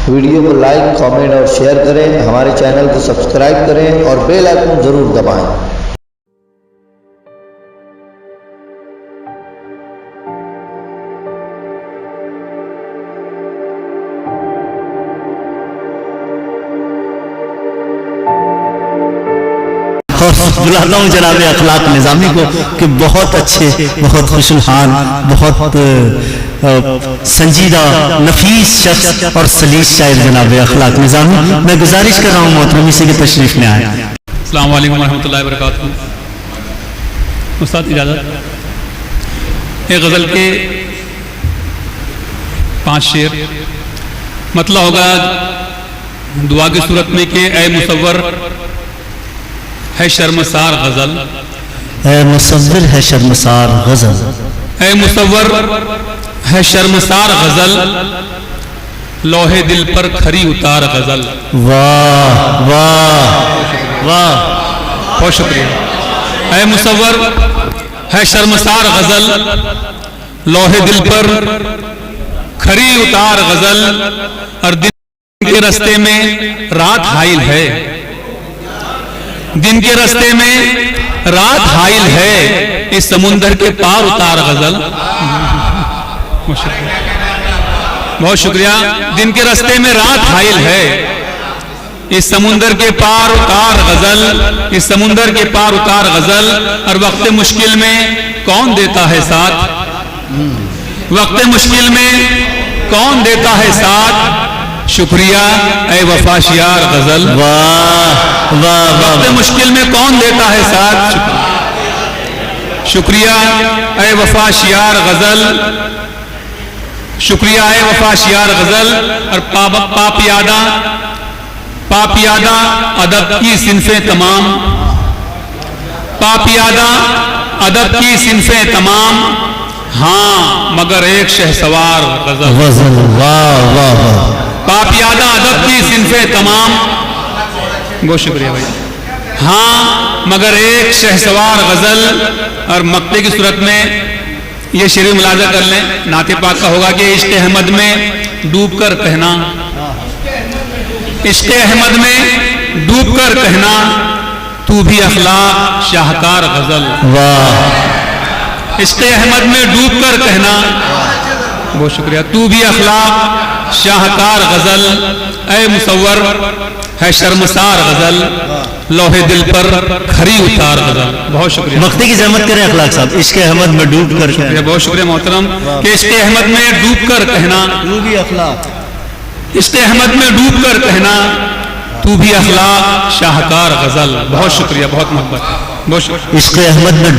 Video को like, comment और share करें। हमारे चैनल को सब्सक्राइब करें और बेल आइकन ज़रूर दबाएं। और बुलाता हूँ जनाब अखलाक निज़ामी को कि बहुत अच्छे, बहुत खुशहाल, बहुत संजीदा, नफीस शख्स और सलीस शायर जनाब अखलाक निज़ामी। मैं गुजारिश कर रहा हूँ मोहतरमी से कि तशरीफ में आए। अस्सलाम वालेकुम रहमतुल्लाहि व बरकातहू। उस्ताद इजाज़त, एक गज़ल के 5 शेर मतलब होगा दुआ की सूरत में कि ए मुसव्वर है शर्मसार गज़ल, ए मुसव्विर है शर्मसार गज़ल, ए मुसव्वर है शर्मसार गज़ल, लोहे दिल पर खरी उतार गज़ल। वाह वाह वाह, बहुत शुक्रिया। ए मुसव्वर है शर्मसार गज़ल, लोहे दिल पर खरी उतार गज़ल, और दिन के रास्ते में रात हाइल है, दिन के रास्ते में रात हाइल है, इस समुंदर के पार उतार गज़ल। बहुत शुक्रिया। दिन के रास्ते में रात हाइल है, इस समुंदर के पार उतार गज़ल, इस समुंदर के पार उतार गज़ल, और वक्त मुश्किल में कौन देता है साथ, वक्त मुश्किल में कौन देता है साथ, शुक्रिया ए वफाशियार गज़ल। वाह वाह, वक्त मुश्किल में कौन देता है साथ, शुक्रिया ए वफाशियार गज़ल, शुक्रिया ए वफाशियार गज़ल। और पापियादा अदब की सिनफे तमाम, पापियादा अदब की सिनफे तमाम, हाँ मगर एक शहसवार गज़ल। वाह वाह वाह, पापियादा अदब की सिनफे तमाम, बहुत शुक्रिया भाई, हाँ मगर एक शहसवार गज़ल। और मक्ते की सूरत में ये शेर मुलाजा कर लें, नाते पाक का होगा कि इश्क़ अहमद में डूब कर कहना, इश्क़ अहमद में डूब कर कहना, तू भी अखलाक शाहकार गज़ल। वाह, इश्क़ अहमद में डूब कर कहना, बहुत शुक्रिया, तू भी अखलाक शाहकार गज़ल, ए मुसव्वर है शर्मसार गज़ल, लोहे दिल पर खरी उतार गज़ल। बहुत शुक्रिया। मक्ते की जहमत करें अखलाक साहब, इश्क़ अहमद में डूब कर। बहुत शुक्रिया मोहतरम कि इश्क़ अहमद में डूब कर कहना, तू भी अखलाक, इश्क़ अहमद में डूब कर कहना, तू भी अखलाक शाहकार गज़ल। बहुत शुक्रिया, बहुत मोहब्बत, बहुत शुक्रिया। इश्क़ अहमद में